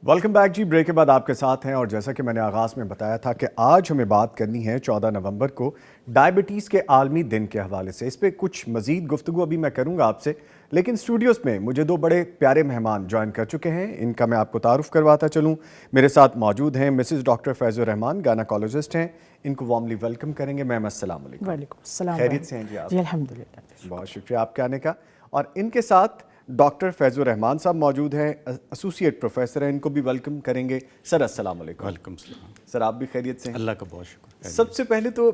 Welcome back جی. Break کے بعد آپ کے ساتھ ہیں، اور جیسا کہ میں نے آغاز میں بتایا تھا کہ آج ہمیں بات کرنی ہے 14 نومبر کو ڈائبٹیز کے عالمی دن کے حوالے سے. اس پہ کچھ مزید گفتگو ابھی میں کروں گا آپ سے، لیکن اسٹوڈیوز میں مجھے دو بڑے پیارے مہمان جوائن کر چکے ہیں. ان کا میں آپ کو تعارف کرواتا چلوں. میرے ساتھ موجود ہیں مسز ڈاکٹر فیض الرحمان، گائناکالوجسٹ ہیں. ان کو وارملی ویلکم کریں گے. میم السلام علیکم. وعلیکم السلام. خیریت سے ہیں جی آپ؟ جی الحمدللہ. بہت شکریہ آپ کے آنے کا. اور ان کے ساتھ ڈاکٹر فیض الرحمان صاحب موجود ہیں، ایسوسیٹ پروفیسر ہیں. ان کو بھی ویلکم کریں گے. سر السلام علیکم. وعلیکم السلام. سر آپ بھی خیریت سے ہیں؟ اللہ کا بہت شکر. سب سے پہلے تو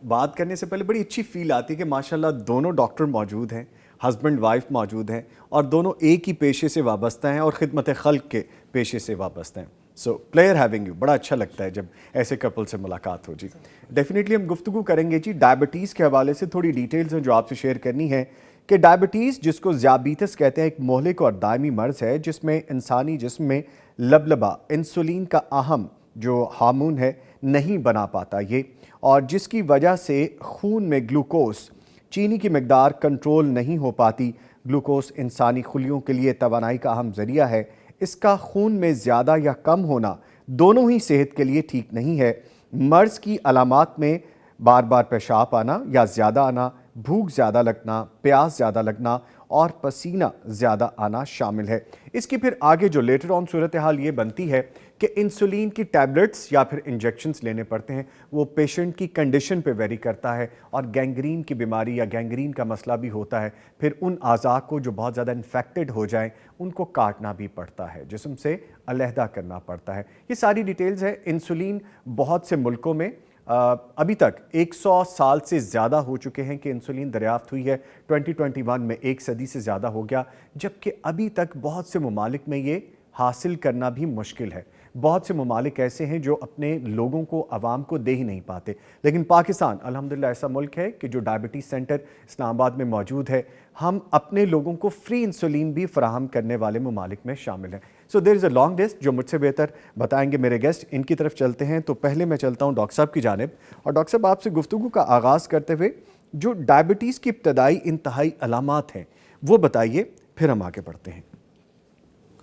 بات کرنے سے پہلے بڑی اچھی فیل آتی ہے کہ ماشاءاللہ دونوں ڈاکٹر موجود ہیں، ہسبینڈ وائف موجود ہیں، اور دونوں ایک ہی پیشے سے وابستہ ہیں اور خدمت خلق کے پیشے سے وابستہ ہیں. سو پلیئر ہیونگ یو. بڑا اچھا لگتا ہے جب ایسے کپل سے ملاقات ہو. جی ڈیفینیٹلی ہم گفتگو کریں گے جی ڈائبٹیز کے حوالے سے. تھوڑی ڈیٹیلز ہیں جو آپ سے شیئر کرنی ہے کہ ڈائبٹیز، جس کو ذیابیطس کہتے ہیں، ایک مہلک اور دائمی مرض ہے جس میں انسانی جسم میں لبلبہ انسولین کا اہم جو ہارمون ہے نہیں بنا پاتا یہ، اور جس کی وجہ سے خون میں گلوکوز، چینی کی مقدار کنٹرول نہیں ہو پاتی. گلوکوز انسانی خلیوں کے لیے توانائی کا اہم ذریعہ ہے. اس کا خون میں زیادہ یا کم ہونا دونوں ہی صحت کے لیے ٹھیک نہیں ہے. مرض کی علامات میں بار بار پیشاب آنا یا زیادہ آنا، بھوک زیادہ لگنا، پیاس زیادہ لگنا اور پسینہ زیادہ آنا شامل ہے. اس کی پھر آگے جو لیٹر آن صورتحال یہ بنتی ہے کہ انسولین کی ٹیبلٹس یا پھر انجیکشنز لینے پڑتے ہیں. وہ پیشنٹ کی کنڈیشن پہ ویری کرتا ہے، اور گینگرین کی بیماری یا گینگرین کا مسئلہ بھی ہوتا ہے. پھر ان اعضاء کو جو بہت زیادہ انفیکٹڈ ہو جائیں ان کو کاٹنا بھی پڑتا ہے، جسم سے علیحدہ کرنا پڑتا ہے. یہ ساری ڈیٹیلز ہے. انسولین بہت سے ملکوں میں ابھی تک 100 سال سے زیادہ ہو چکے ہیں کہ انسولین دریافت ہوئی ہے. 2021 میں 1 صدی سے زیادہ ہو گیا، جبکہ ابھی تک بہت سے ممالک میں یہ حاصل کرنا بھی مشکل ہے. بہت سے ممالک ایسے ہیں جو اپنے لوگوں کو، عوام کو دے ہی نہیں پاتے. لیکن پاکستان الحمدللہ ایسا ملک ہے کہ جو ڈائبٹیز سینٹر اسلام آباد میں موجود ہے، ہم اپنے لوگوں کو فری انسولین بھی فراہم کرنے والے ممالک میں شامل ہیں. سو دیر از اے لانگ لسٹ جو مجھ سے بہتر بتائیں گے میرے گیسٹ. ان کی طرف چلتے ہیں. تو پہلے میں چلتا ہوں ڈاکٹر صاحب کی جانب. اور ڈاکٹر صاحب آپ سے گفتگو کا آغاز کرتے ہوئے جو ڈائبٹیز کی ابتدائی انتہائی علامات ہیں وہ بتائیے، پھر ہم آگے بڑھتے ہیں.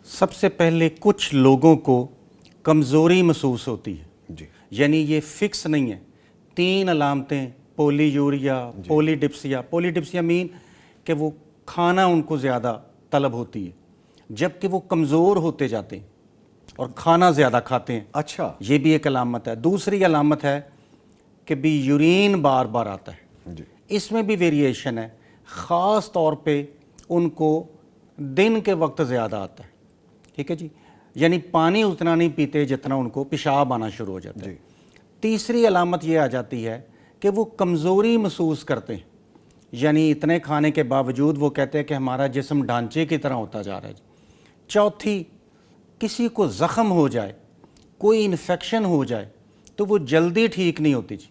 سب سے پہلے کچھ لوگوں کو کمزوری محسوس ہوتی ہے جی، یعنی یہ فکس نہیں ہے. 3 علامتیں: پولی یوریا، پولی ڈپسیا. پولی ڈپسیا مین کہ وہ کھانا ان کو زیادہ طلب ہوتی ہے جبکہ وہ کمزور ہوتے جاتے ہیں اور کھانا زیادہ کھاتے ہیں. اچھا، یہ بھی ایک علامت ہے. دوسری علامت ہے کہ بھی یورین بار بار آتا ہے. جی، اس میں بھی ویریشن ہے. خاص طور پہ ان کو دن کے وقت زیادہ آتا ہے. ٹھیک ہے جی، یعنی پانی اتنا نہیں پیتے جتنا ان کو پیشاب آنا شروع ہو جاتا ہے. تیسری علامت یہ آ جاتی ہے کہ وہ کمزوری محسوس کرتے ہیں، یعنی اتنے کھانے کے باوجود وہ کہتے ہیں کہ ہمارا جسم ڈھانچے کی طرح ہوتا جا رہا ہے. چوتھی، کسی کو زخم ہو جائے، کوئی انفیکشن ہو جائے تو وہ جلدی ٹھیک نہیں ہوتی جی،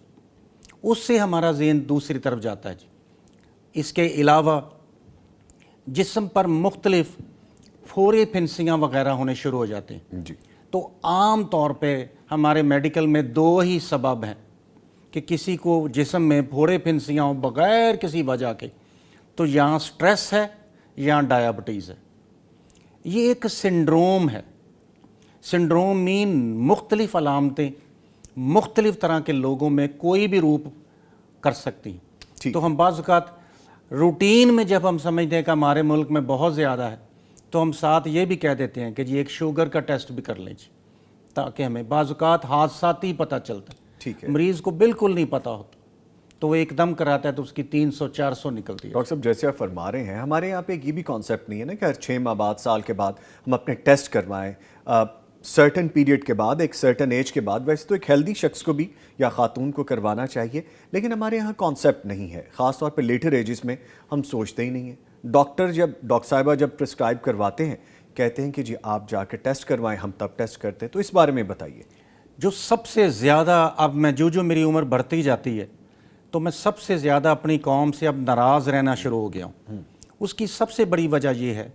اس سے ہمارا ذہن دوسری طرف جاتا ہے جی. اس کے علاوہ جسم پر مختلف پھوڑے پھنسیاں وغیرہ ہونے شروع ہو جاتے ہیں. جی، تو عام طور پہ ہمارے میڈیکل میں 2 ہی سبب ہیں کہ کسی کو جسم میں پھوڑے پھنسیاں ہوں بغیر کسی وجہ کے، تو یہاں سٹریس ہے یا ڈائبٹیز ہے. یہ ایک سنڈروم ہے. سنڈروم مین مختلف علامتیں مختلف طرح کے لوگوں میں کوئی بھی روپ کر سکتی ہیں. تو ہم بعض اوقات روٹین میں جب ہم سمجھتے ہیں کہ ہمارے ملک میں بہت زیادہ ہے تو ہم ساتھ یہ بھی کہہ دیتے ہیں کہ جی ایک شوگر کا ٹیسٹ بھی کر لیں جی، تاکہ ہمیں بعض اوقات حادثاتی پتہ چلتا ہے. ٹھیک ہے. مریض کو بالکل نہیں پتہ ہوتا تو وہ ایک دم کراتا ہے تو اس کی 300-400 نکلتی ہے. ڈاکٹر صاحب جیسے آپ فرما رہے ہیں، ہمارے یہاں پہ یہ بھی کانسیپٹ نہیں ہے نا کہ ہر 6 ماہ بعد، سال کے بعد ہم اپنے ٹیسٹ کروائیں سرٹن پیریڈ کے بعد، ایک سرٹن ایج کے بعد. ویسے تو ایک ہیلدی شخص کو بھی یا خاتون کو کروانا چاہیے، لیکن ہمارے یہاں کانسیپٹ نہیں ہے. خاص طور پہ لیٹر ایجز میں ہم سوچتے ہی نہیں ہیں. ڈاکٹر صاحبہ جب پرسکرائب کرواتے ہیں کہتے ہیں کہ جی آپ جا کے ٹیسٹ کروائیں، ہم تب ٹیسٹ کرتے ہیں. تو اس بارے میں بتائیے. جو سب سے زیادہ اب میں جو میری عمر بڑھتی جاتی ہے تو میں سب سے زیادہ اپنی قوم سے اب ناراض رہنا شروع ہو گیا ہوں. اس کی سب سے بڑی وجہ یہ ہے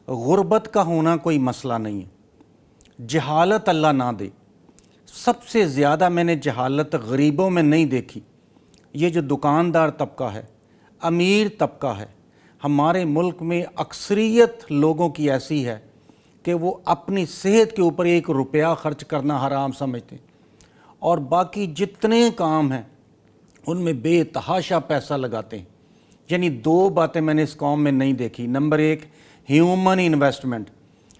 غربت کا ہونا کوئی مسئلہ نہیں ہے, جہالت اللہ نہ دے. سب سے زیادہ میں نے جہالت غریبوں میں نہیں دیکھی. یہ جو دکاندار طبقہ ہے, امیر طبقہ ہے, ہمارے ملک میں اکثریت لوگوں کی ایسی ہے کہ وہ اپنی صحت کے اوپر 1 روپیہ خرچ کرنا حرام سمجھتے ہیں, اور باقی جتنے کام ہیں ان میں بے تحاشا پیسہ لگاتے ہیں. یعنی 2 باتیں میں نے اس قوم میں نہیں دیکھی. نمبر 1 ہیومن انویسٹمنٹ,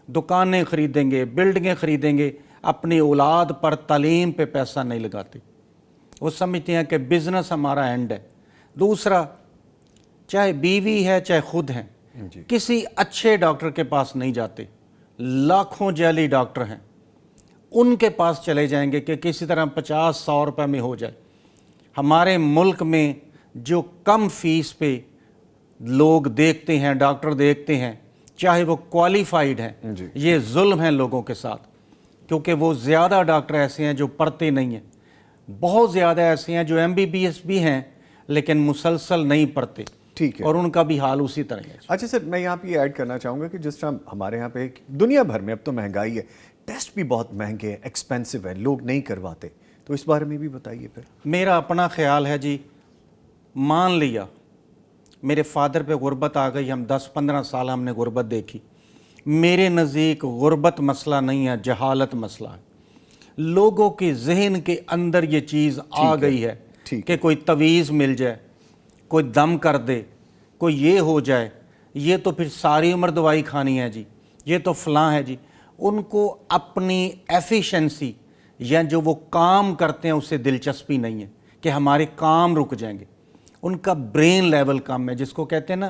دکانیں خریدیں گے, بلڈنگیں خریدیں گے, اپنی اولاد پر تعلیم پہ پیسہ نہیں لگاتے. وہ سمجھتے ہیں کہ بزنس ہمارا اینڈ ہے. دوسرا, چاہے بیوی ہے چاہے خود ہیں, کسی اچھے ڈاکٹر کے پاس نہیں جاتے. لاکھوں جعلی ڈاکٹر ہیں, ان کے پاس چلے جائیں گے کہ کسی طرح 50-100 روپے میں ہو جائے. ہمارے ملک میں جو کم فیس پہ لوگ دیکھتے ہیں, ڈاکٹر دیکھتے ہیں, چاہے وہ کوالیفائیڈ ہیں, یہ ظلم ہے لوگوں کے ساتھ, کیونکہ وہ زیادہ ڈاکٹر ایسے ہیں جو پڑھتے نہیں ہیں, بہت زیادہ ایسے ہیں جو MBBS بھی ہیں لیکن مسلسل نہیں پڑھتے. ٹھیک ہے, اور ان کا بھی حال اسی طرح ہے. اچھا سر, میں یہاں پہ یہ ایڈ کرنا چاہوں گا کہ جس طرح ہمارے یہاں پہ دنیا بھر میں اب تو مہنگائی ہے, ٹیسٹ بھی بہت مہنگے ہیں, ایکسپینسو ہے, لوگ نہیں کرواتے, تو اس بارے میں بھی بتائیے پھر. میرا اپنا خیال ہے جی, مان لیا میرے فادر پہ غربت آ گئی, ہم 10-15 سال ہم نے غربت دیکھی. میرے نزدیک غربت مسئلہ نہیں ہے, جہالت مسئلہ ہے. لوگوں کے ذہن کے اندر یہ چیز آ گئی ہے کہ کوئی تویز مل جائے, کوئی دم کر دے, کوئی یہ ہو جائے, یہ تو پھر ساری عمر دوائی کھانی ہے جی, یہ تو فلاں ہے جی. ان کو اپنی ایفیشنسی یا جو وہ کام کرتے ہیں اس سے دلچسپی نہیں ہے کہ ہمارے کام رک جائیں گے. ان کا برین لیول کم ہے, جس کو کہتے ہیں نا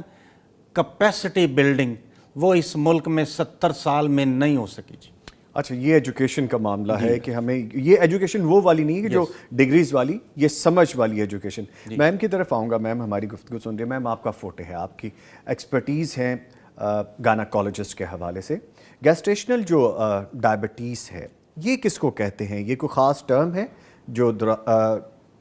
کیپیسٹی بلڈنگ, وہ اس ملک میں 70 سال میں نہیں ہو سکی جی. اچھا, یہ ایجوکیشن کا معاملہ ہے کہ ہمیں یہ ایجوکیشن وہ والی نہیں ہے کہ جو ڈگریز والی, یہ سمجھ والی ایجوکیشن. میم کی طرف آؤں گا. میم ہماری گفتگو سن رہی ہے. میم آپ کا فوٹو ہے, آپ کی ایکسپرٹیز ہیں گائنیکالوجسٹ کے حوالے سے. گیسٹیشنل جو ڈائبٹیز ہے یہ کس کو کہتے ہیں؟ یہ کوئی خاص ٹرم ہے جو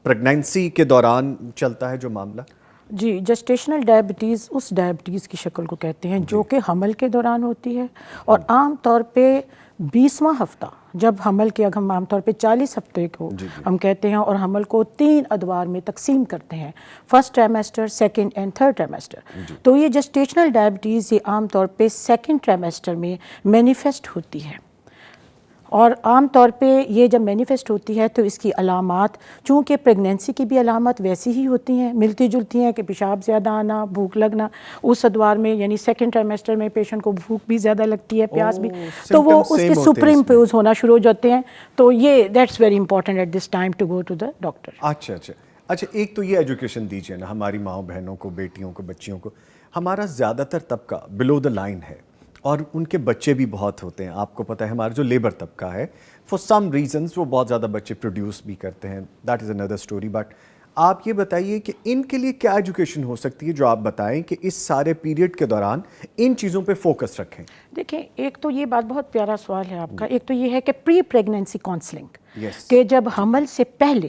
پریگنینسی کے دوران چلتا ہے جو معاملہ؟ جی, جسٹیشنل ڈائبٹیز اس ڈائبٹیز کی شکل کو کہتے ہیں جو کہ حمل کے دوران ہوتی ہے, اور عام طور پہ 20واں ہفتہ, جب حمل کے ہم عام طور پہ 40 ہفتے کو ہم کہتے ہیں, اور حمل کو 3 ادوار میں تقسیم کرتے ہیں, فرسٹ ٹرائمیسٹر, سیکنڈ اینڈ تھرڈ ٹرائمیسٹر. تو یہ جسٹیشنل ڈائبٹیز یہ عام طور پہ سیکنڈ ٹرائمیسٹر میں مینیفیسٹ ہوتی ہے. اور عام طور پہ یہ جب مینیفیسٹ ہوتی ہے تو اس کی علامات, چونکہ پریگنینسی کی بھی علامات ویسی ہی ہوتی ہیں, ملتی جلتی ہیں, کہ پیشاب زیادہ آنا, بھوک لگنا اس ادوار میں, یعنی سیکنڈ ٹرائمیسٹر میں پیشنٹ کو بھوک بھی زیادہ لگتی ہے, پیاس بھی, تو وہ اس کے سپر امپوز ہونا شروع ہو جاتے ہیں. تو یہ that's very important at this time to go to the doctor. اچھا, ایک تو یہ ایجوکیشن دیجیے نا ہماری ماؤں بہنوں کو, بیٹیوں کو, بچیوں کو. ہمارا زیادہ تر طبقہ بلو دا لائن ہے, اور ان کے بچے بھی بہت ہوتے ہیں. آپ کو پتہ ہے ہمارا جو لیبر طبقہ ہے, فار سم ریزنس وہ بہت زیادہ بچے پروڈیوس بھی کرتے ہیں, that is another story. But آپ یہ بتائیے کہ ان کے لیے کیا ایجوکیشن ہو سکتی ہے جو آپ بتائیں کہ اس سارے پیریڈ کے دوران ان چیزوں پہ فوکس رکھیں؟ دیکھیں, ایک تو یہ بات بہت پیارا سوال ہے آپ کا. ایک تو یہ ہے کہ پری پریگنینسی کاؤنسلنگ, کہ جب حمل سے پہلے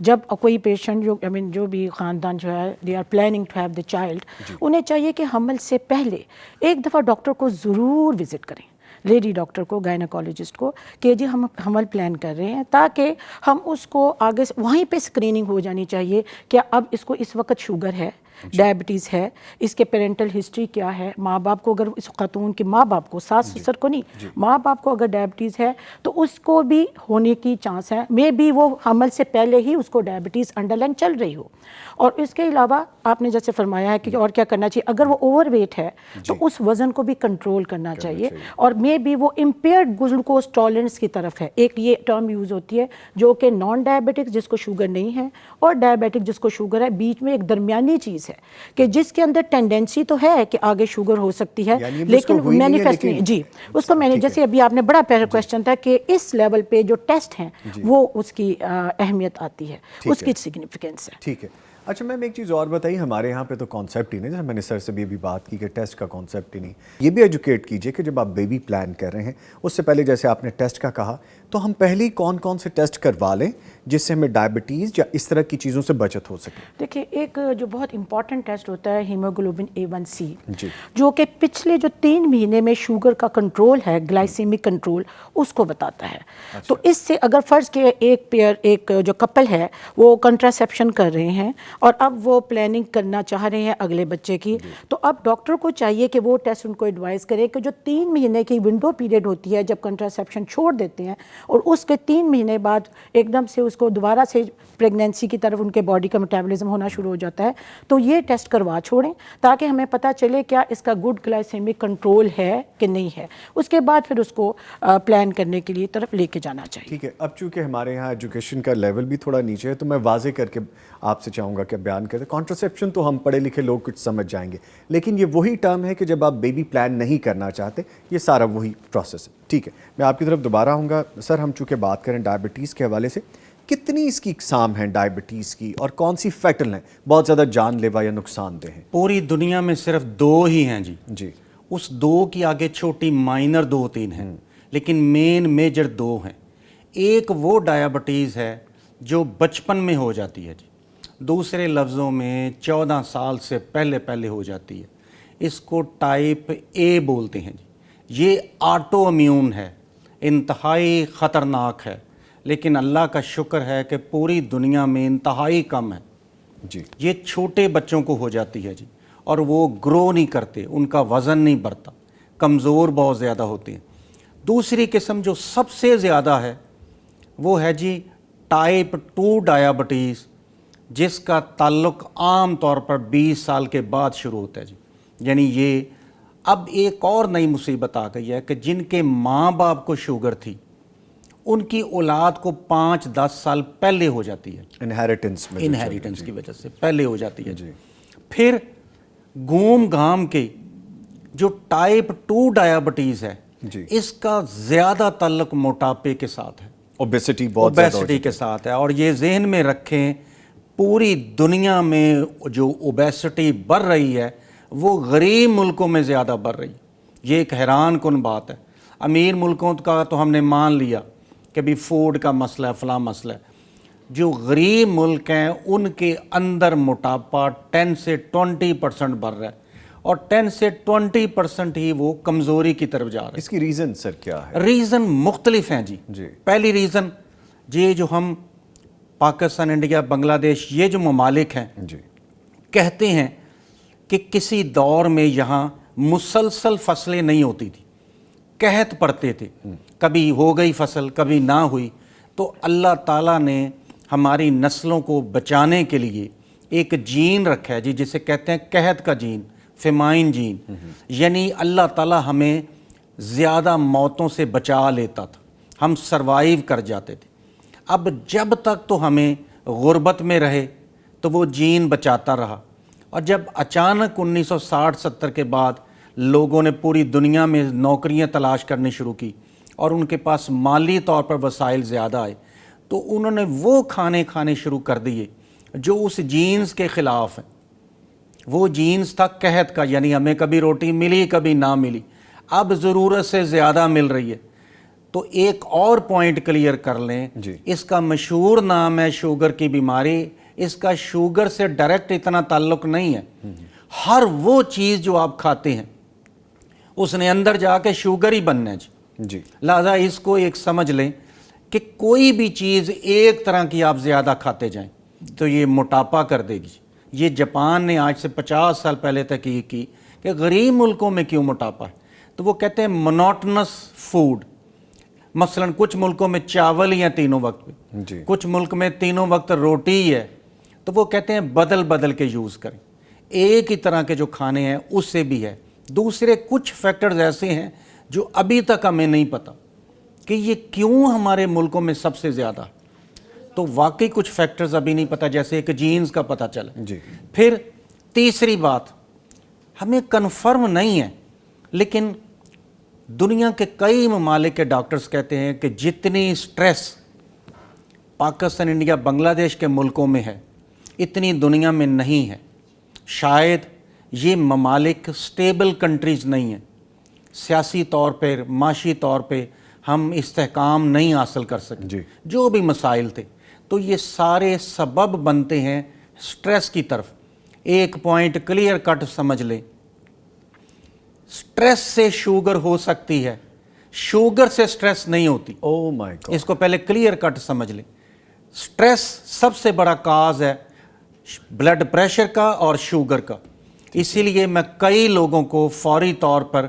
جب کوئی پیشنٹ جو بھی خاندان جو ہے they are planning to have the child, انہیں چاہیے کہ حمل سے پہلے ایک دفعہ ڈاکٹر کو ضرور وزٹ کریں, لیڈی ڈاکٹر کو, گائنیکالوجسٹ کو, کہ جی ہم حمل پلان کر رہے ہیں, تاکہ ہم اس کو آگے وہیں پہ اسکریننگ ہو جانی چاہیے کہ اب اس کو اس وقت شوگر ہے, ڈائبٹیز ہے, اس کے پیرنٹل ہسٹری کیا ہے, ماں باپ کو, اگر اس خاتون کے ماں باپ کو, ساس سسر کو نہیں, ماں باپ کو اگر ڈائبٹیز ہے تو اس کو بھی ہونے کی چانس ہے, مے بی وہ حمل سے پہلے ہی اس کو ڈائبٹیز انڈر لائن چل رہی ہو. اور اس کے علاوہ آپ نے جیسے فرمایا ہے کہ اور کیا کرنا چاہیے, اگر وہ اوور ویٹ ہے تو اس وزن کو بھی کنٹرول کرنا چاہیے, اور مے بی وہ امپیئرڈ گلوکوز ٹالرنس کی طرف ہے. ایک یہ ٹرم یوز ہوتی ہے جو کہ نان ڈائبٹک جس کو شوگر نہیں ہے, اور ڈائبٹک جس کو شوگر ہے, بیچ میں ایک درمیانی چیز ہے کہ جس کے اندر ٹینڈنسی تو ہے کہ آگے شوگر ہو سکتی ہے, لیکن مینیفیسٹ نہیں. جی, اس کو میں نے جیسے ابھی آپ نے بڑا پیارا کویشچن تھا کہ اس لیول پہ جو ٹیسٹ ہیں وہ اس کی اہمیت آتی ہے, اس کی سگنیفیکینس ہے. ٹھیک ہے. اچھا میم ایک چیز اور بتائیے, ہمارے یہاں پہ تو کانسیپٹ ہی نہیں, جیسے میں نے سر سے بھی ابھی بات کی کہ ٹیسٹ کا کانسیپٹ ہی نہیں. یہ بھی ایجوکیٹ کیجئے کہ جب آپ بیبی پلان کر رہے ہیں اس سے پہلے, جیسے آپ نے ٹیسٹ کا کہا, تو ہم پہلے ہی کون کون سے ٹیسٹ کروا لیں جس سے ہمیں ڈائبٹیز یا اس طرح کی چیزوں سے بچت ہو سکے؟ دیکھیے ایک جو بہت امپورٹنٹ ٹیسٹ ہوتا ہے ہیموگلوبن A1C، جی، جو کہ پچھلے جو 3 مہینے میں شوگر کا کنٹرول ہے، گلائسیمک کنٹرول، اس کو بتاتا ہے. تو اس سے اگر فرض کے ایک جو کپل ہے وہ کنٹراسیپشن کر رہے ہیں اور اب وہ پلاننگ کرنا چاہ رہے ہیں اگلے بچے کی، تو اب ڈاکٹر کو چاہیے کہ وہ ٹیسٹ ان کو ایڈوائز کرے کہ جو 3 مہینے کی ونڈو پیریڈ ہوتی ہے جب کنٹراسیپشن چھوڑ دیتے ہیں اور اس کے 3 مہینے بعد ایک دم سے اس کو دوبارہ سے پریگنینسی کی طرف ان کے باڈی کا میٹابولزم ہونا شروع ہو جاتا ہے، تو یہ ٹیسٹ کروا چھوڑیں تاکہ ہمیں پتہ چلے کیا اس کا گڈ گلائسیمک کنٹرول ہے کہ نہیں ہے. اس کے بعد پھر اس کو پلان کرنے کے لیے طرف لے کے جانا چاہیے. ٹھیک ہے. اب چونکہ ہمارے یہاں ایجوکیشن کا لیول بھی تھوڑا نیچے ہے تو میں واضح کر کے آپ سے چاہوں گا کہ بیان کریں. کانٹرسیپشن تو ہم پڑھے لکھے لوگ کچھ سمجھ جائیں گے، لیکن یہ وہی ٹرم ہے کہ جب آپ بیبی پلان نہیں کرنا چاہتے، یہ سارا وہی پروسیس ہے. ٹھیک ہے، میں آپ کی طرف دوبارہ آؤں گا. سر ہم چونکہ بات کریں ڈائبٹیز کے حوالے سے، کتنی اس کی اقسام ہیں ڈائبٹیز کی اور کون سی فیٹل ہیں بہت زیادہ جان لیوا یا نقصان دہ ہیں؟ پوری دنیا میں صرف 2 ہی ہیں جی. جی، اس 2 کی آگے چھوٹی مائنر 2-3 ہیں، لیکن مین میجر 2 ہیں. ایک وہ ڈائبٹیز ہے جو بچپن میں ہو جاتی ہے جی، دوسرے لفظوں میں 14 سال سے پہلے ہو جاتی ہے. اس کو ٹائپ A بولتے ہیں جی. یہ آٹو امیون ہے، انتہائی خطرناک ہے، لیکن اللہ کا شکر ہے کہ پوری دنیا میں انتہائی کم ہے. جی، یہ چھوٹے بچوں کو ہو جاتی ہے جی، اور وہ گرو نہیں کرتے، ان کا وزن نہیں بڑھتا، کمزور بہت زیادہ ہوتے ہیں. دوسری قسم جو سب سے زیادہ ہے وہ ہے جی ٹائپ 2 ڈائبٹیز، جس کا تعلق عام طور پر 20 سال کے بعد شروع ہوتا ہے جی. یعنی یہ اب ایک اور نئی مصیبت آ گئی ہے کہ جن کے ماں باپ کو شوگر تھی ان کی اولاد کو 5-10 سال پہلے ہو جاتی ہے، انہیریٹنس میں انہیریٹنس کی وجہ سے پہلے ہو جاتی ہے جی. پھر گھوم گھام کے جو ٹائپ 2 ڈائبٹیز ہے جی، اس کا زیادہ تعلق موٹاپے کے ساتھ ہے، اوبیسٹی بہت زیادہ ہو اوبیسٹی کے ساتھ ہے. اور یہ ذہن میں رکھیں پوری دنیا میں جو اوبیسٹی بڑھ رہی ہے وہ غریب ملکوں میں زیادہ بڑھ رہی ہے. یہ ایک حیران کن بات ہے. امیر ملکوں کا تو ہم نے مان لیا کہ بھی فوڈ کا مسئلہ ہے، فلاں مسئلہ ہے. جو غریب ملک ہیں ان کے اندر موٹاپا 10 سے 20% بڑھ رہا ہے، اور 10 سے 20% ہی وہ کمزوری کی طرف جا رہے ہیں. اس کی ریزن سر کیا ہے؟ ریزن مختلف ہیں جی. پہلی ریزن یہ جو ہم پاکستان، انڈیا، بنگلہ دیش، یہ جو ممالک ہیں جی، کہتے ہیں کہ کسی دور میں یہاں مسلسل فصلیں نہیں ہوتی تھی، قحط پڑتے تھے، کبھی ہو گئی فصل کبھی نہ ہوئی. تو اللہ تعالیٰ نے ہماری نسلوں کو بچانے کے لیے ایک جین رکھا ہے جی، جسے کہتے ہیں قحط کا جین، فیمائن جین. یعنی اللہ تعالیٰ ہمیں زیادہ موتوں سے بچا لیتا تھا، ہم سروائیو کر جاتے تھے. اب جب تک تو ہمیں غربت میں رہے تو وہ جین بچاتا رہا، اور جب اچانک 1960-70 کے بعد لوگوں نے پوری دنیا میں نوکریاں تلاش کرنی شروع کی اور ان کے پاس مالی طور پر وسائل زیادہ آئے، تو انہوں نے وہ کھانے شروع کر دیے جو اس جینز کے خلاف ہیں. وہ جینز تھا قحط کا، یعنی ہمیں کبھی روٹی ملی کبھی نہ ملی، اب ضرورت سے زیادہ مل رہی ہے. تو ایک اور پوائنٹ کلیئر کر لیں، اس کا مشہور نام ہے شوگر کی بیماری. اس کا شوگر سے ڈائریکٹ اتنا تعلق نہیں ہے. ہر وہ چیز جو آپ کھاتے ہیں اس نے اندر جا کے شوگر ہی بننا ہے جی. لہذا اس کو ایک سمجھ لیں کہ کوئی بھی چیز ایک طرح کی آپ زیادہ کھاتے جائیں تو یہ موٹاپا کر دے گی. یہ جاپان نے آج سے 50 سال پہلے تحقیق کی کہ غریب ملکوں میں کیوں موٹاپا ہے، تو وہ کہتے ہیں مونوٹنس فوڈ. مثلا کچھ ملکوں میں چاول ہی ہیں تینوں وقت پہ، کچھ ملک میں تینوں وقت روٹی ہی ہے، تو وہ کہتے ہیں بدل کے یوز کریں. ایک ہی طرح کے جو کھانے ہیں اس سے بھی ہے. دوسرے کچھ فیکٹرز ایسے ہیں جو ابھی تک ہمیں نہیں پتہ کہ یہ کیوں ہمارے ملکوں میں سب سے زیادہ، تو واقعی کچھ فیکٹرز ابھی نہیں پتہ، جیسے ایک جینز کا پتہ چلا. پھر تیسری بات ہمیں کنفرم نہیں ہے، لیکن دنیا کے کئی ممالک کے ڈاکٹرز کہتے ہیں کہ جتنی سٹریس پاکستان، انڈیا، بنگلہ دیش کے ملکوں میں ہے اتنی دنیا میں نہیں ہے. شاید یہ ممالک سٹیبل کنٹریز نہیں ہیں، سیاسی طور پہ، معاشی طور پہ ہم استحکام نہیں حاصل کر سکے جی. جو بھی مسائل تھے، تو یہ سارے سبب بنتے ہیں سٹریس کی طرف. ایک پوائنٹ کلیئر کٹ سمجھ لیں، سٹریس سے شوگر ہو سکتی ہے، شوگر سے سٹریس نہیں ہوتی. او مائی گاڈ. اس کو پہلے کلیئر کٹ سمجھ لیں. سٹریس سب سے بڑا کاز ہے بلڈ پریشر کا اور شوگر کا. اسی لیے میں کئی لوگوں کو فوری طور پر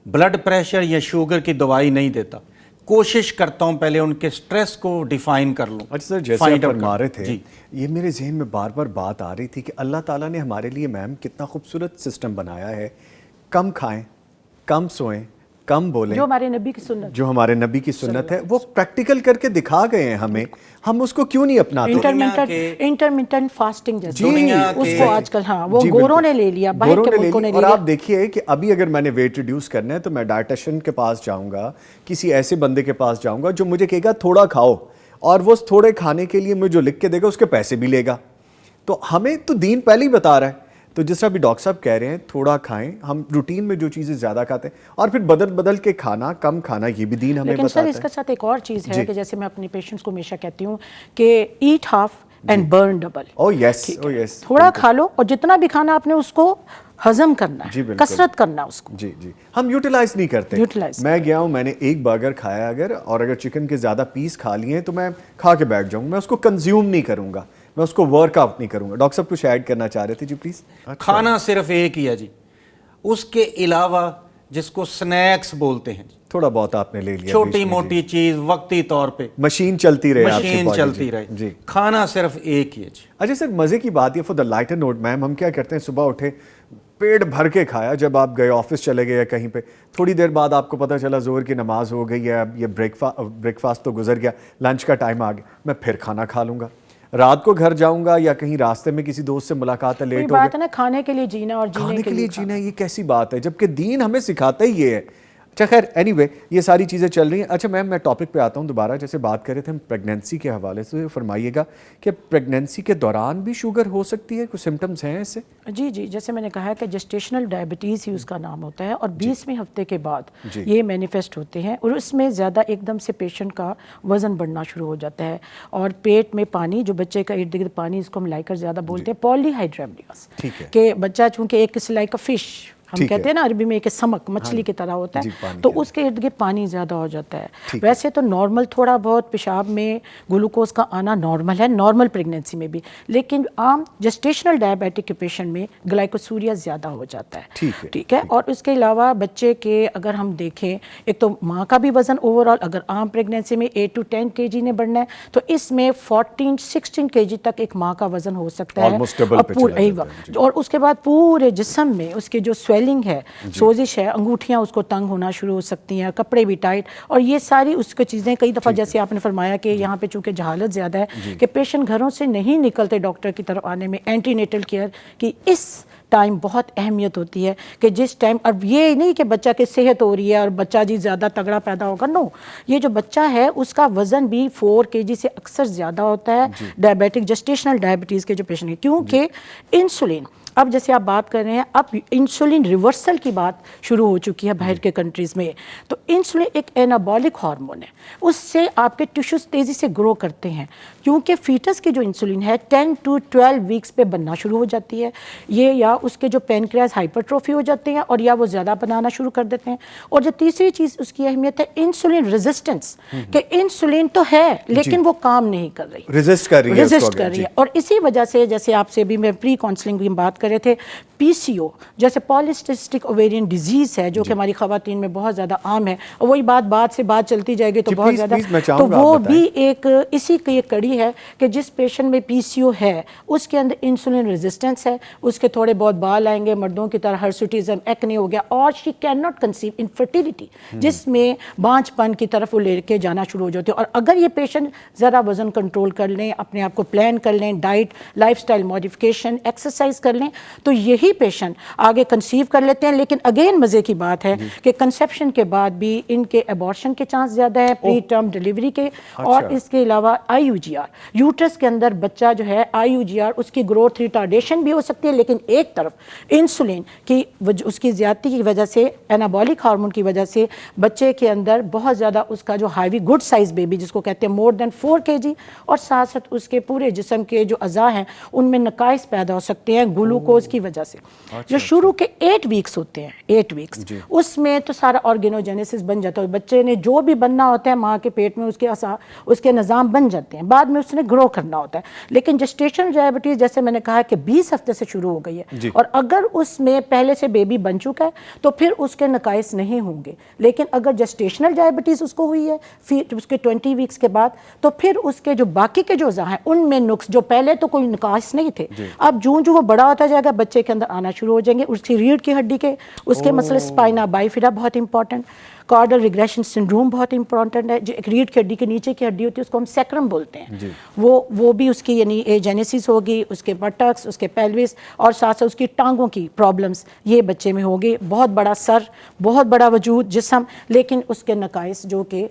بلڈ پریشر یا شوگر کی دوائی نہیں دیتا، کوشش کرتا ہوں پہلے ان کے سٹریس کو ڈیفائن کر لوں. اچھا سر، جیسے آپ فرما رہے تھے، یہ میرے ذہن میں بار بار بات آ رہی تھی کہ اللہ تعالیٰ نے ہمارے لیے میم کتنا خوبصورت سسٹم بنایا ہے. کم کھائیں، کم سوئیں، کم بولیں، جو ہمارے نبی کی سنت، جو ہمارے نبی کی سنت ہے وہ پریکٹیکل کر کے دکھا گئے ہیں ہمیں. ہم اس کو کیوں نہیں اپناتے؟ انٹرمیٹنٹ فاسٹنگ جیسے دنیا اس کے کو آج کل وہ گوروں نے لے لیا، باہر کے ملکوں نے لے اور لیا. آپ دیکھیے کہ ابھی اگر میں نے ویٹ ریڈیوس کرنا ہے تو میں ڈائٹیشن کے پاس جاؤں گا، کسی ایسے بندے کے پاس جاؤں گا جو مجھے کہے گا تھوڑا کھاؤ، اور وہ تھوڑے کھانے کے لیے مجھے جو لکھ کے دے گا اس کے پیسے بھی لے گا. تو ہمیں تو دین پہلے ہی بتا رہا ہے. تو جس طرح بھی ڈاکٹر صاحب کہہ رہے ہیں تھوڑا کھائیں، ہم روٹین میں جو چیزیں زیادہ کھاتے ہیں اور پھر بدل کے کھانا، کم کھانا، یہ بھی دین ہمیں لیکن بتاتا ہے. سر اس کے ساتھ ایک اور چیز ہے کہ جیسے میں اپنے پیشنٹس کو ہمیشہ کہتی ہوں کہ eat half and burn double. Oh yes, تھوڑا کھا لو اور جتنا بھی کھانا آپ نے اس کو ہضم کرنا ہے، کثرت کرنا اس کو. جی ہم یوٹیلائز نہیں کرتے. میں گیا ہوں، میں نے ایک برگر کھایا اور اگر چکن کے زیادہ پیس کھا لیے تو میں کھا کے بیٹھ جاؤں، میں اس کو کنزیوم نہیں کروں گا، میں اس کو ورک آؤٹ نہیں کروں گا. ڈاکٹر صاحب کچھ ایڈ کرنا چاہ رہے تھے؟ جی پلیز. کھانا صرف ایک ہی ہے جی، اس کے علاوہ جس کو سنیکس بولتے ہیں، تھوڑا بہت آپ نے لے لیا، چھوٹی موٹی چیز وقتی طور پہ مشین چلتی رہے، مشین چلتی رہے. جی کھانا صرف ایک ہی ہے جی. اچھا سر، مزے کی بات یہ فور دا لائٹر نوٹ میم، ہم کیا کرتے ہیں صبح اٹھے پیٹ بھر کے کھایا، جب آپ گئے آفس چلے گئے یا کہیں پہ، تھوڑی دیر بعد آپ کو پتہ چلا ظہر کی نماز ہو گئی ہے، یہ بریک فاسٹ تو گزر گیا، لنچ کا ٹائم آ گیا، میں پھر کھانا کھا لوں گا. رات کو گھر جاؤں گا یا کہیں راستے میں کسی دوست سے ملاقات ہے، لیٹ ہو بات ہے نا کھانے کے لیے جینا اور کھانے کے لیے جینا، یہ کیسی بات ہے جبکہ دین ہمیں سکھاتا ہی یہ ہے. اچھا خیر، اینی وے یہ ساری چیزیں چل رہی ہیں. اچھا میم میں ٹاپک پہ آتا ہوں دوبارہ. جیسے بات کر رہے تھے ہم پریگنینسی کے حوالے سے، فرمائیے گا کہ پریگنینسی کے دوران بھی شوگر ہو سکتی ہے؟ کچھ سمٹمز ہیں اس سے؟ جی جیسے میں نے کہا ہے کہ جسٹیشنل ڈائبٹیز ہی اس کا نام ہوتا ہے، اور 20ویں ہفتے کے بعد یہ مینیفیسٹ ہوتے ہیں، اور اس میں زیادہ ایک دم سے پیشنٹ کا وزن بڑھنا شروع ہو جاتا ہے، اور پیٹ میں پانی، جو بچے کا ارد گرد پانی، اس کو ہم لائکر زیادہ بولتے ہیں، پولی ہائیڈرامنیوس، کہ بچہ چونکہ ایک لائک اے فش ہم کہتے ہیں نا عربی میں، ایک سمک مچھلی کی طرح ہوتا ہے، تو اس کے ارد گرد پانی زیادہ ہو جاتا ہے. ویسے تو نارمل تھوڑا بہت پیشاب میں گلوکوز کا آنا نارمل ہے، نارمل پریگنینسی میں بھی، لیکن عام جسٹیشنل ڈائبیٹک کے پیشنٹ میں گلائکوسوریا زیادہ ہو جاتا ہے. ٹھیک ہے. اور اس کے علاوہ بچے کے اگر ہم دیکھیں، ایک تو ماں کا بھی وزن اوور آل اگر عام پریگنینسی میں 8 to 10 kg نے بڑھنا ہے، تو اس میں 14-16 kg تک ایک ماں کا وزن ہو سکتا ہے، اور اس کے بعد پورے جسم میں اس کے جو ہے، سوزش ہے، انگوٹھیاں اس کو تنگ ہونا شروع ہو سکتی ہیں، کپڑے بھی ٹائٹ، اور یہ ساری اس کو چیزیں کئی دفعہ جیسے آپ نے فرمایا کہ یہاں پہ چونکہ جہالت زیادہ ہے کہ پیشنٹ گھروں سے نہیں نکلتے ڈاکٹر کی طرف آنے میں. اینٹی نیٹل کیئر کی اس ٹائم بہت اہمیت ہوتی ہے کہ جس ٹائم، اب یہ نہیں کہ بچہ کی صحت ہو رہی ہے اور بچہ جی زیادہ تگڑا پیدا ہوگا، نو، یہ جو بچہ ہے اس کا وزن بھی 4 kg سے اکثر زیادہ ہوتا ہے ڈائبیٹک جسٹیشنل ڈائبٹیز کے جو پیشنٹ ہیں، کیونکہ انسولین، اب جیسے آپ بات کر رہے ہیں، اب انسولین ریورسل کی بات شروع ہو چکی ہے باہر کے کنٹریز میں. تو انسولین ایک اینابولک ہارمون ہے، اس سے آپ کے ٹیشوز تیزی سے گرو کرتے ہیں، کیونکہ فیٹس کی جو انسولین ہے 10 to 12 ویکس پہ بننا شروع ہو جاتی ہے. یہ یا اس کے جو پینکریاز ہائپرٹروفی ہو جاتے ہیں، اور یا وہ زیادہ بنانا شروع کر دیتے ہیں. اور جو تیسری چیز اس کی اہمیت ہے انسولین ریزسٹنس، کہ انسولین تو ہے لیکن وہ کام نہیں کر رہی، ریزسٹ کر رہی ہے. اور اسی وجہ سے جیسے آپ سے بھی میں پری کاؤنسلنگ کی بات کر رہے تھے، پی سی او جیسے پالیسسٹک اوویرین ڈیزیز ہے جو کہ ہماری خواتین میں بہت زیادہ عام ہے، اور وہی بات سے بات چلتی جائے گی تو بہت زیادہ، تو وہ بھی ایک اسی کی ایک کڑی ہے کہ جس پیشنٹ میں پی سی او ہے اس کے اندر انسولین ریزسٹنس ہے، اس کے تھوڑے بہت بال آئیں گے، مردوں کی طرح ہرسوٹیزم، ایکنی ہو گیا، اور she can not conceive infertility, جس میں بانجھ پن کی طرف وہ لے کے جانا شروع ہو جاتے ہیں. اور اگر یہ پیشنٹ ذرا وزن کنٹرول کر لیں، اپنے آپ کو پلان کر لیں، diet, life style modification, exercise کر لیں، تو یہی پیشنٹ آگے کنسیو کر لیتے ہیں. لیکن اگین مزے کی بات ہے کہ کنسیپشن کے بعد بھی ان کے ابارشن کے چانس زیادہ ہے پری ٹرم ڈلیوری کے. اور اس کے علاوہ آئی یو جی آر, یوٹرس کے اندر بچہ جو ہے آئی یو جی آر, اس کی گروتھ ریٹارڈیشن بھی ہو سکتی ہے. لیکن ایک طرف انسولین کی اس کی زیادتی کی وجہ سے, انابولک ہارمون کی وجہ سے بچے کے اندر بہت زیادہ اس کا جو ہائی گڈ سائز بیبی جس کو کہتے ہیں مور دین 4 kg, اور ساتھ ساتھ اس کے پورے جسم کے جو اعضاء ہیں ان میں نقائص پیدا ہو سکتے ہیں گلوکوز کی وجہ سے. جو شروع کے 8 ویکس ہوتے ہیں, 8 ویکس, اس میں تو سارا آرگینوجینیسس بن جاتا ہے. بچے نے جو بھی بننا ہوتا ہے ماں کے پیٹ میں اس کے نظام بن جاتے ہیں, بعد میں اس نے گرو کرنا ہوتا ہے. لیکن جسٹیشنل ڈائبٹیز جیسے میں نے کہا کہ 20 ہفتے سے شروع ہو گئی ہے, اور اگر اس میں پہلے سے بیبی بن چکا ہے تو پھر اس کے نقائص نہیں ہوں گے. لیکن اگر جسٹیشنل ڈائبٹیز اس کو ہوئی ہے پھر اس کے 20 ویکس کے بعد, تو پھر اس کے جو باقی کے جو اعضاء ہیں ان میں نقص, جو پہلے تو کوئی نقائص نہیں تھے, اب جو وہ بڑا ہوتا جائے گا بچے کے اندر آنا شروع ہو جائیں گے. اس کی ریڑھ کی ہڈی کے, اس کے مسئلے اسپائنا بائیفیڈا بہت امپورٹنٹ, کارڈل ریگریشن سنڈروم بہت امپورٹنٹ ہے. جو ایک ریڑھ کی ہڈی کے نیچے کی ہڈی ہوتی ہے اس کو ہم سیکرم بولتے ہیں, وہ بھی اس کی یعنی ایجینیسس ہوگی, اس کے بٹکس, اس کے پیلوس, اور ساتھ ساتھ اس کی ٹانگوں کی پرابلمس یہ بچے میں ہوگی. بہت بڑا سر, بہت بڑا وجود, جسم, لیکن اس کے نقائص جو کہ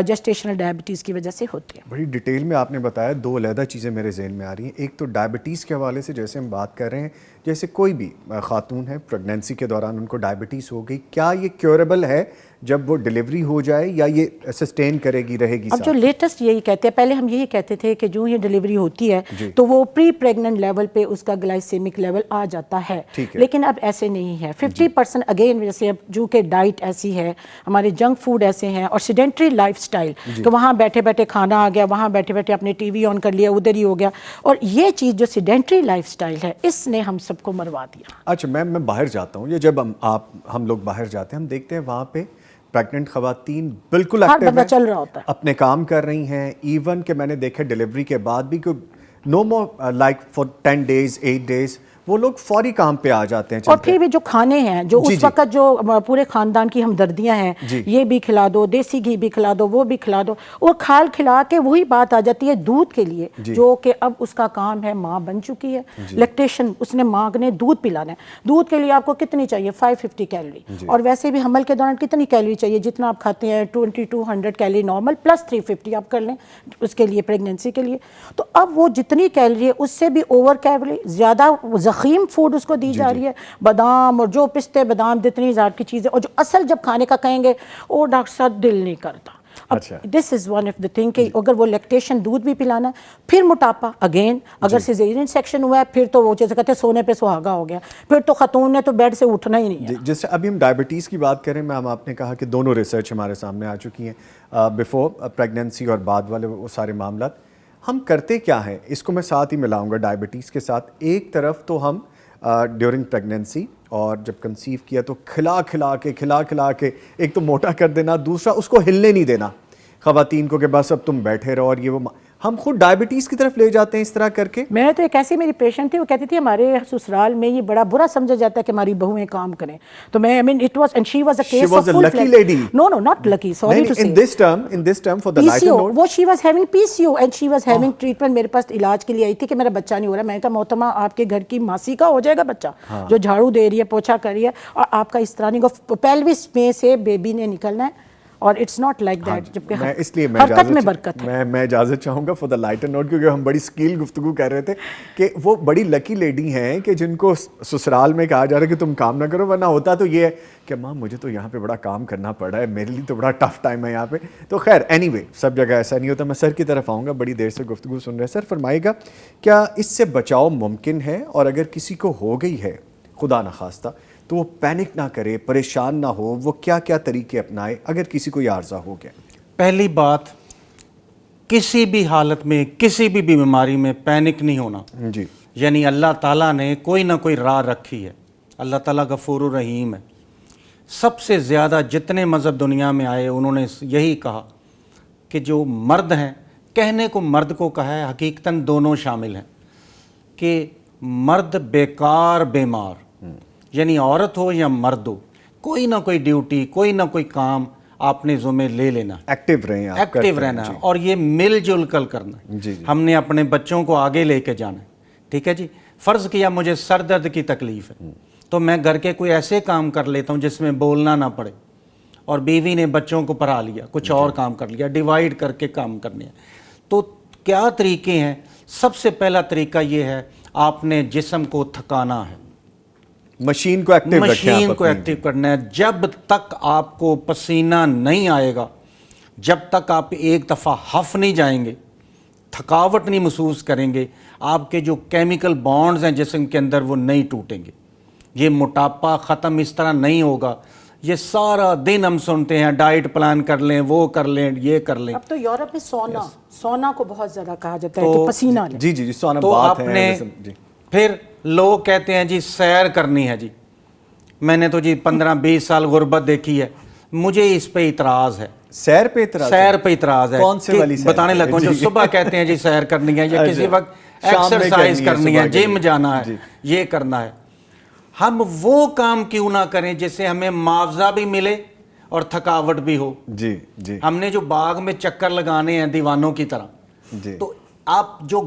جسٹیشنل ڈائبٹیز کی وجہ سے ہوتے ہیں. بڑی ڈیٹیل میں آپ نے بتایا. 2 علیحدہ چیزیں میرے ذہن میں آ رہی ہیں. ایک تو ڈائبٹیز کے حوالے سے جیسے ہم بات کر رہے ہیں, جیسے کوئی بھی خاتون ہے پریگنینسی کے دوران ان کو ڈائبٹیز ہو گئی, کیا یہ کیوریبل ہے جب وہ ڈیلیوری ہو جائے, یا یہ سسٹین کرے گی, رہے گی؟ اب جو لیٹسٹ یہی کہتے ہیں, پہلے ہم یہی کہتے تھے کہ جو یہ ڈیلیوری ہوتی ہے تو وہ پری پریگننٹ لیول پہ اس کا گلائسیمک لیول آ جاتا ہے, لیکن اب ایسے نہیں ہے. 50% اگین جیسے اب جو کہ ڈائٹ ایسی ہے, ہمارے جنک فوڈ ایسے ہیں, اور سیڈنٹری لائف سٹائل کہ وہاں بیٹھے بیٹھے کھانا آ گیا, وہاں بیٹھے بیٹھے اپنے ٹی وی آن کر لیا, ادھر ہی ہو گیا. اور یہ چیز جو سیڈنٹری لائف سٹائل ہے اس نے ہم سب کو مروا دیا. اچھا میم, میں باہر جاتا ہوں, یہ جب ہم لوگ باہر جاتے ہیں ہم دیکھتے ہیں وہاں پہ پریگننٹ خواتین بالکل ایکٹیو ہیں, چل رہا ہوتا ہے, اپنے کام کر رہی ہیں. ایون کہ میں نے دیکھا ڈیلیوری کے بعد بھی کہ نو more like for 10 days 8 days وہ لوگ فوری کام پہ آ جاتے ہیں. اور پھر بھی جو کھانے ہیں جو اس وقت جو پورے خاندان کی ہمدردیاں ہیں, یہ بھی کھلا دو, دیسی گھی بھی کھلا دو, وہ بھی کھلا دو, اور کھلا کے وہی بات آ جاتی ہے دودھ کے لیے, جو کہ اب اس کا کام ہے, ماں بن چکی ہے, لیکٹیشن, اس نے ماں نے دودھ پلانا ہے. دودھ کے لیے آپ کو کتنی چاہیے؟ 550 کیلری, اور ویسے بھی حمل کے دوران کتنی کیلری چاہیے؟ جتنا آپ کھاتے ہیں 2200 کیلری نارمل پلس 350 آپ کر لیں اس کے لیے پریگنینسی کے لیے. تو اب وہ جتنی کیلری ہے اس سے بھی اوور کیلری, زیادہ ضخیم فوڈ اس کو دی جا رہی ہے, بادام اور جو پستے بادام جتنی زیادہ کی چیزیں, اور جو اصل جب کھانے کا کہیں گے وہ ڈاکٹر صاحب دل نہیں کرتا. This is one of the thing کہ اگر وہ لیکٹیشن دودھ بھی پلانا ہے, پھر موٹاپا اگین, اگر سیزیرین سیکشن ہوا ہے پھر تو وہ جیسے کہتے ہیں سونے پہ سہاگا ہو گیا, پھر تو خاتون نے تو بیڈ سے اٹھنا ہی نہیں ہے. جیسے ابھی ہم ڈائبٹیز کی بات کریں میم, آپ نے کہا کہ دونوں ریسرچ ہمارے سامنے آ چکی ہیں, بیفور پریگنینسی اور بعد والے وہ سارے معاملات. ہم کرتے کیا ہیں, اس کو میں ساتھ ہی ملاؤں گا ڈائبٹیز کے ساتھ. ایک طرف تو ہم ڈیورنگ پریگنینسی اور جب کنسیو کیا تو کھلا کھلا کے ایک تو موٹا کر دینا, دوسرا اس کو ہلنے نہیں دینا خواتین کو کہ بس اب تم بیٹھے رہو, اور یہ وہ ہم خود ڈائبٹیز کی طرف لے جاتے ہیں اس طرح کر کے. میں تو ایک ایسی میری پیشنٹ تھی, وہ کہتی تھی ہمارے سسرال میں یہ بڑا برا سمجھا جاتا ہے کہ ہماری بہویں کام کریں. تو میں I mean it was and she was a case of full lucky lady. No not lucky, sorry to say. In this term for the lighter note, وہ she was having PCO and she was having treatment. میرے پاس علاج کے لیے آئی تھی کہ میرا بچہ نہیں ہو رہا. میں نے کہا محترمہ آپ کے گھر کی ماسی کا ہو جائے گا بچہ, جو جھاڑو دے رہی ہے, پوچھا کر رہی ہے, اور آپ کا اس طرح نہیں, پیلوس میں سے بیبی نے نکلنا ہے, اور اٹس ناٹ لائک دیٹ. جبکہ حرکت میں برکت ہے. میں اجازت چاہوں گا فار دا لائٹر نوٹ, کیونکہ ہم بڑی اسکیل گفتگو کر رہے تھے کہ وہ بڑی لکی لیڈی ہیں کہ جن کو سسرال میں کہا جا رہا ہے کہ تم کام نہ کرو, ورنہ ہوتا تو یہ ہے کہ ماں مجھے تو یہاں پہ بڑا کام کرنا پڑ رہا ہے, میرے لیے تو بڑا ٹف ٹائم ہے یہاں پہ. تو خیر اینی وے سب جگہ ایسا نہیں ہوتا. میں سر کی طرف آؤں گا, بڑی دیر سے گفتگو سن رہے ہیں. سر فرمائے گا کیا اس سے بچاؤ ممکن ہے, اور اگر کسی کو ہو گئی ہے خدا نخواستہ تو وہ پینک نہ کرے, پریشان نہ ہو, وہ کیا کیا طریقے اپنائے اگر کسی کو یہ عارضہ ہو گیا؟ پہلی بات, کسی بھی حالت میں کسی بھی بیماری میں پینک نہیں ہونا. جی, یعنی اللہ تعالیٰ نے کوئی نہ کوئی راہ رکھی ہے. اللہ تعالیٰ غفور الرحیم ہے. سب سے زیادہ جتنے مذہب دنیا میں آئے انہوں نے یہی کہا کہ جو مرد ہیں, کہنے کو مرد کو کہا ہے, حقیقتاً دونوں شامل ہیں, کہ مرد بیکار بیمار, یعنی عورت ہو یا مرد ہو, کوئی نہ کوئی ڈیوٹی, کوئی نہ کوئی کام آپ نے ذمہ لے لینا, ایکٹیو رہنا, اور یہ مل جل کر کرنا. ہم نے اپنے بچوں کو آگے لے کے جانا ہے, ٹھیک ہے جی. فرض کیا مجھے سر درد کی تکلیف ہے تو میں گھر کے کوئی ایسے کام کر لیتا ہوں جس میں بولنا نہ پڑے, اور بیوی نے بچوں کو پڑھا لیا, کچھ اور کام کر لیا, ڈیوائیڈ کر کے کام کرنے ہیں. تو کیا طریقے ہیں؟ سب سے پہلا طریقہ یہ ہے آپ نے جسم کو تھکانا ہے, مشین کو ایکٹیو مشین کو ایکٹیو کرنا ہے. جب تک آپ کو پسینہ نہیں آئے گا, جب تک آپ ایک دفعہ ہف نہیں جائیں گے, تھکاوٹ نہیں محسوس کریں گے, آپ کے جو کیمیکل بانڈز ہیں جسم کے اندر وہ نہیں ٹوٹیں گے. یہ موٹاپا ختم اس طرح نہیں ہوگا. یہ سارا دن ہم سنتے ہیں ڈائٹ پلان کر لیں, وہ کر لیں, یہ کر لیں. اب تو یورپ میں سونا کو بہت زیادہ کہا جاتا ہے کہ پسینہ لیں. جی سونا تو بات آپ ہے. نے پھر لوگ کہتے ہیں جی سیر کرنی ہے. جی میں نے تو جی 15-20 سال غربت دیکھی ہے, مجھے اس پہ اعتراض ہے. سیر پہ اعتراض؟ سیر پہ اعتراض ہے. کون سے والی سیر؟ بتانے لگوں جو صبح کہتے ہیں جی سیر کرنی ہے, یا کسی وقت ایکسرسائز کرنی ہے, جم جانا ہے, یہ کرنا ہے. ہم وہ کام کیوں نہ کریں جس سے ہمیں معاوضہ بھی ملے اور تھکاوٹ بھی ہو. جی ہم نے جو باغ میں چکر لگانے ہیں دیوانوں کی طرح, تو آپ جو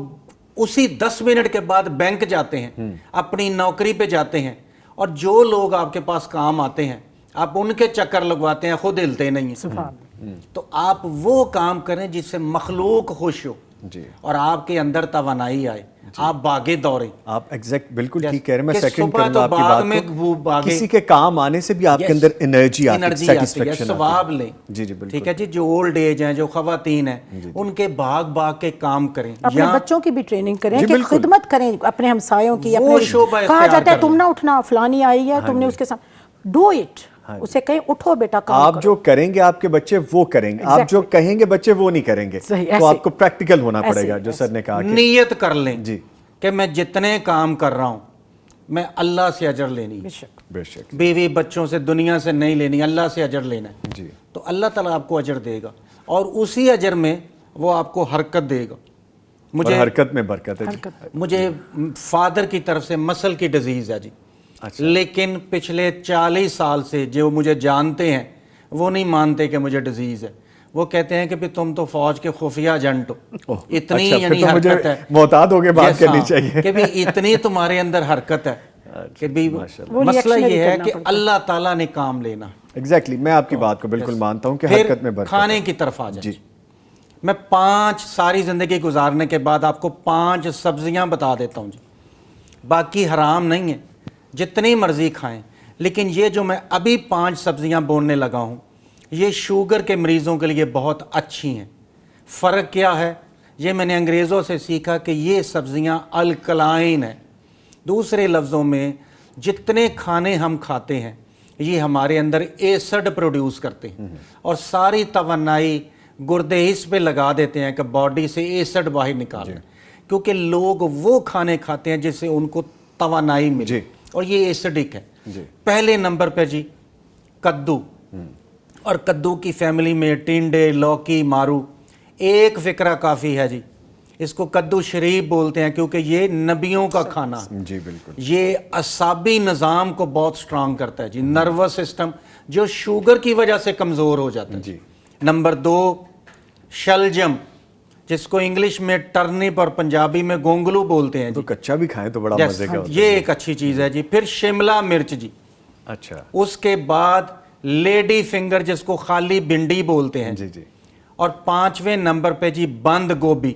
اسی 10 منٹ کے بعد بینک جاتے ہیں, اپنی نوکری پہ جاتے ہیں, اور جو لوگ آپ کے پاس کام آتے ہیں آپ ان کے چکر لگواتے ہیں, خود ہلتے نہیں ہیں. تو آپ وہ کام کریں جس سے مخلوق خوش ہو اور آپ کے اندر توانائی آئے, آپ باغے دوڑیں. آپ ایگزیکٹ بالکل ٹھیک کہہ رہے ہیں. میں کہ سیکنڈ صبح کروں تو گا آپ کی باغ میں بات کو. باغے کسی کے کام آنے سے بھی آپ کے اندر انرجی آتی ہے, سیٹسفیکشن, ثواب لیں. جی بالکل ٹھیک ہے جی. جو اولڈ ایج ہیں, جو خواتین ہیں, ان کے باغ کے کام کریں, اپنے بچوں کی بھی ٹریننگ کریں کہ خدمت کریں اپنے ہمسایوں کی. کہا جاتا ہے تم نہ اٹھنا, فلانی آئی ہے, تم نے اس کے ساتھ ڈو اٹ, اسے کہیں اٹھو بیٹا کام کرو. آپ جو کریں گے آپ کے بچے وہ کریں گے, آپ جو کہیں گے بچے وہ نہیں کریں گے. تو آپ کو پریکٹیکل ہونا پڑے گا, جو سر نے کہا. نیت کر لیں کہ میں جتنے کام کر رہا ہوں میں اللہ سے اجر لینی ہے, بے شک, بیوی بچوں سے دنیا سے نہیں لینی, اللہ سے اجر لینا ہے. تو اللہ تعالیٰ آپ کو اجر دے گا, اور اسی اجر میں وہ آپ کو حرکت دے گا. مجھے حرکت میں برکت ہے. مجھے فادر کی طرف سے مسل کی ڈیزیز ہے جی, لیکن پچھلے 40 سال سے جو مجھے جانتے ہیں وہ نہیں مانتے کہ مجھے ڈیزیز ہے. وہ کہتے ہیں کہ بھی تم تو فوج کے خفیہ ایجنٹ ہو, اتنی یعنی حرکت ہے, محتاط ہو کے بات کرنی چاہیے کہ بھی اتنی تمہارے اندر حرکت ہے کہ بھی مسئلہ یہ ہے کہ اللہ تعالیٰ نے کام لینا. ایگزیکٹلی, میں آپ کی بات کو بالکل مانتا ہوں کہ حرکت میں برکت. کھانے کی طرف آ جائیں. میں 5 ساری زندگی گزارنے کے بعد آپ کو 5 سبزیاں بتا دیتا ہوں جی, باقی حرام نہیں ہیں, جتنی مرضی کھائیں. لیکن یہ جو میں ابھی 5 سبزیاں بولنے لگا ہوں یہ شوگر کے مریضوں کے لیے بہت اچھی ہیں. فرق کیا ہے؟ یہ میں نے انگریزوں سے سیکھا کہ یہ سبزیاں الکلائن ہیں. دوسرے لفظوں میں جتنے کھانے ہم کھاتے ہیں یہ ہمارے اندر ایسڈ پروڈیوس کرتے ہیں, اور ساری توانائی گردے اس پہ لگا دیتے ہیں کہ باڈی سے ایسڈ باہر نکالیں, کیونکہ لوگ وہ کھانے کھاتے ہیں جس سے ان کو توانائی ملے, اور یہ ایسڈک ہے. پہلے نمبر پہ جی کدو, اور کدو کی فیملی میں ٹینڈے, لوکی, مارو. ایک فکرہ کافی ہے جی, اس کو کدو شریف بولتے ہیں کیونکہ یہ نبیوں کا کھانا ہے. جی بالکل. یہ اعصابی نظام کو بہت سٹرانگ کرتا ہے جی, نروس سسٹم جو شوگر کی وجہ سے کمزور ہو جاتا ہے. جی. نمبر 2 شلجم, جس کو انگلش میں ٹرنپ اور پنجابی میں گونگلو بولتے ہیں. تو کچا بھی کھائیں تو بڑا مزے کا ہوتا ہے. یہ ایک اچھی چیز ہے جی. پھر شملہ مرچ جی. اچھا. اس کے بعد لیڈی فنگر جس کو خالی بھنڈی بولتے ہیں. جی جی. اور 5ویں نمبر پہ جی بند گوبھی.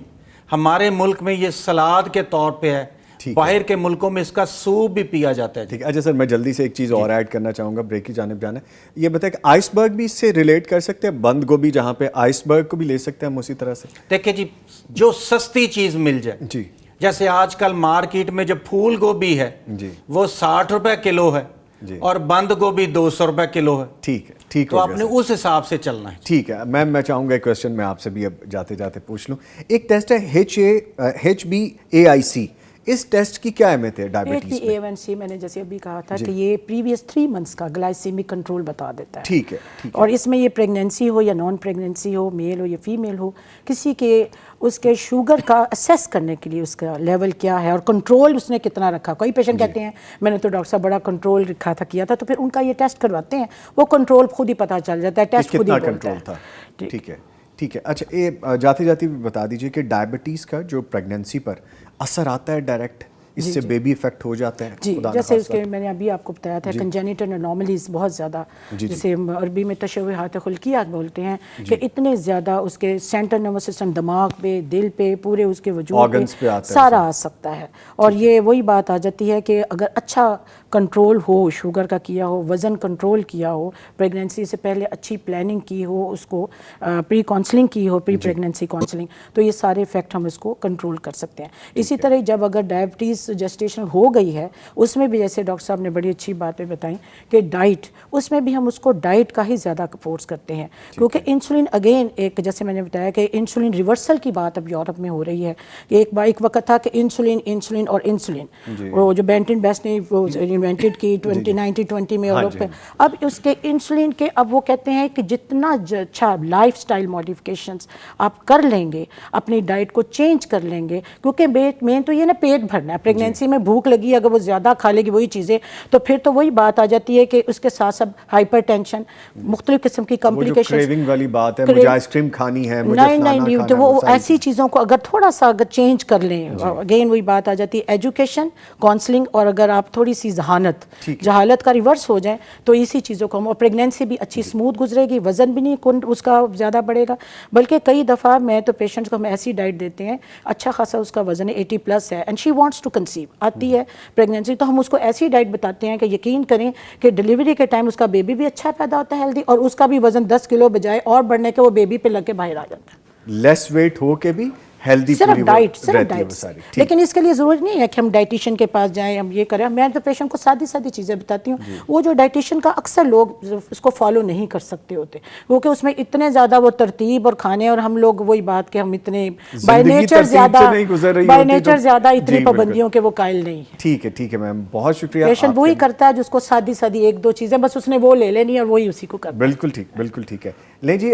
ہمارے ملک میں یہ سلاد کے طور پہ ہے, باہر کے ملکوں میں اس کا سوپ بھی پیا جاتا ہے. ٹھیک ہے. اچھا سر, میں جلدی سے ایک چیز اور ایڈ کرنا چاہوں گا, بریک کی جانب جانا ہے. یہ بتائیں کہ آئس برگ بھی اس سے ریلیٹ کر سکتے ہیں, بند گوبھی جہاں پہ آئس برگ کو بھی لے سکتے ہیں ہم اسی طرح سے. دیکھیں جی, جو سستی چیز مل جائے جی, جیسے آج کل مارکیٹ میں جو پھول گوبھی ہے جی وہ 60 روپے کلو ہے, اور بند گوبھی 200 روپے کلو ہے. ٹھیک ہے, ٹھیک. تو آپ نے اس حساب سے چلنا ہے. ٹھیک ہے. میں چاہوں گا ایک کوشچن میں آپ سے بھی اب جاتے جاتے پوچھ لوں. ایک ٹیسٹ ہے HbA1c, اس ٹیسٹ کی کیا اہمیت ہے ڈائبٹیز میں؟ HbA1c میں نے جیسے ابھی کہا تھا کہ یہ پریویس 3 منتھس کا گلائسیمک کنٹرول بتا دیتا ہے. ٹھیک ہے. اور اس میں یہ پریگنینسی ہو یا نان پریگنینسی ہو, میل ہو یا فیمیل ہو, کسی کے اس کے شوگر کا اسیس کرنے کے لیے اس کا لیول کیا ہے اور کنٹرول اس نے کتنا رکھا. کوئی پیشنٹ کہتے ہیں میں نے تو ڈاکٹر صاحب بڑا کنٹرول رکھا تھا, کیا تھا, تو پھر ان کا یہ ٹیسٹ کرواتے ہیں, وہ کنٹرول خود ہی پتہ چل جاتا ہے, ٹیسٹ خود ہی بولتا ہے. ٹھیک ہے, ٹھیک ہے. اچھا, یہ جاتے جاتے بتا دیجئے کہ ڈائبٹیز کا جو پریگنینسی پر اثر آتا ہے ڈائریکٹ, اس سے بیبی افیکٹ ہو جاتے ہیں؟ جی جیسے اس کے میں نے ابھی آپ کو بتایا تھا کنجینیٹل انوملیز بہت زیادہ، جسے عربی میں تشوہات خلقیات بولتے ہیں، کہ اتنے زیادہ اس کے سینٹرل نروس سسٹم، دماغ پہ، دل پہ، پورے اس کے وجود پہ سارا آ سکتا ہے. اور یہ وہی بات آ جاتی ہے کہ اگر اچھا کنٹرول ہو، شوگر کا کیا ہو، وزن کنٹرول کیا ہو، پریگنینسی سے پہلے اچھی پلاننگ کی ہو، اس کو پری کاؤنسلنگ کی ہو، پری پریگنینسی کاؤنسلنگ، تو یہ سارے افیکٹ ہم اس کو کنٹرول کر سکتے ہیں. اسی طرح جب اگر ڈائبٹیز جسٹیشن ہو گئی ہے، اس میں بھی جیسے ڈاکٹر صاحب نے بڑی اچھی باتیں بتائیں کہ ڈائٹ، اس میں بھی ہم اس کو ڈائٹ کا ہی زیادہ فورس کرتے ہیں، کیونکہ انسولین اگین ایک جیسے میں نے بتایا کہ انسولین ریورسل کی بات اب یورپ میں ہو رہی ہے. ایک وقت تھا کہ انسولین اور انسولین، وہ جو بینٹن بیس نے انوینٹڈ کی 1920 میں اور لوگ پہ، اب اس کے انسولین کے اب وہ کہتے ہیں کہ جتنا اچھا لائف سٹائل ماڈیفکیشنز آپ کر لیں گے، اپنی ڈائٹ کو چینج کر لیں گے، کیونکہ مین تو یہ نا پیٹ بھرنا ہے. پریگنینسی میں بھوک لگی، اگر وہ زیادہ کھا لے گی وہی چیزیں، تو پھر تو وہی بات آ جاتی ہے کہ اس کے ساتھ ساتھ ہائپر ٹینشن، مختلف قسم کی کمپلیکیشن، کریونگ والی بات ہے، مجھے آئس کریم کھانی ہے، مجھے نہیں تو وہ ایسی چیزوں کو اگر تھوڑا سا اگر چینج کر لیں، اگین وہی بات آ جاتی ہے ایجوکیشن، کاؤنسلنگ، اور اگر آپ تھوڑی سی جہالت کا ریورس ہو جائیں تو اسی چیزوں کو ہم، اور پریگنینسی بھی اچھی اسموتھ گزرے گی، وزن بھی نہیں اس کا زیادہ بڑھے گا. بلکہ کئی دفعہ میں تو پیشنٹس کو ہم ایسی ڈائٹ دیتے ہیں، اچھا خاصا اس کا وزن 80+ ہے، and she wants to conceive, آتی ہے پریگنینسی، تو ہم اس کو ایسی ڈائٹ بتاتے ہیں کہ یقین کریں کہ ڈلیوری کے ٹائم اس کا بیبی بھی اچھا پیدا ہوتا ہے، ہیلدی، اور اس کا بھی وزن 10 کلو بجائے اور بڑھنے کے وہ بیبی پہ لگ کے باہر آ جاتا ہے. لیس ویٹ ہو کے بھی ہیلدی صرف ڈائٹ. لیکن اس کے لیے ضروری نہیں ہے کہ ہم ڈائٹیشین کے پاس جائیں، ہم یہ کریں. میں تو پیشنٹ کو سادی چیزیں بتاتی ہوں. وہ جو ڈائٹیشین کا اکثر لوگ اس کو فالو نہیں کر سکتے ہوتے، کیونکہ اس میں اتنے زیادہ وہ ترتیب اور کھانے، اور ہم لوگ وہی بات کہ ہم اتنے بائی نیچر زیادہ اتنی پابندیوں کے وہ قائل نہیں ہیں. ٹھیک ہے میم، بہت شکریہ. پیشنٹ وہی کرتا ہے جس کو سادی 1-2 چیزیں بس اس نے وہ لے لینی اور وہی اسی کو کرنا. بالکل ٹھیک ہے. لیں جی،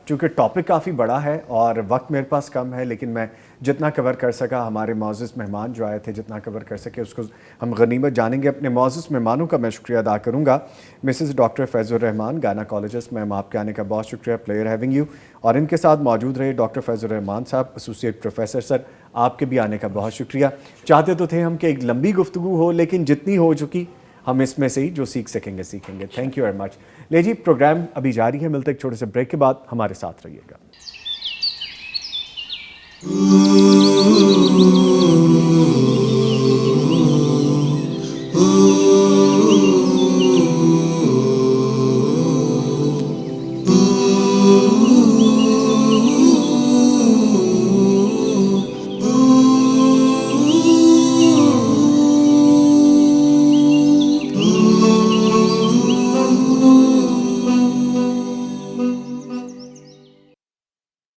چونکہ ٹاپک کافی بڑا ہے اور وقت میرے پاس کم ہے، لیکن میں جتنا کور کر سکا، ہمارے معزز مہمان جو آئے تھے جتنا کور کر سکے اس کو ہم غنیمت جانیں گے. اپنے معزز مہمانوں کا میں شکریہ ادا کروں گا. مسز ڈاکٹر فیض الرحمان، گائناکالوجسٹ، میم آپ کے آنے کا بہت شکریہ، پلیئر ہیونگ یو. اور ان کے ساتھ موجود رہے ڈاکٹر فیض الرحمان صاحب، ایسوسیٹ پروفیسر. سر آپ کے بھی آنے کا بہت شکریہ. چاہتے تو تھے ہم کہ ایک لمبی گفتگو ہو، لیکن جتنی ہو چکی ہم اس میں سے ہی جو سیکھ سکیں گے. Thank you very much. لے جی، پروگرام ابھی جاری ہے، ملتے ایک چھوٹے سے بریک کے بعد. ہمارے ساتھ رہیے گا.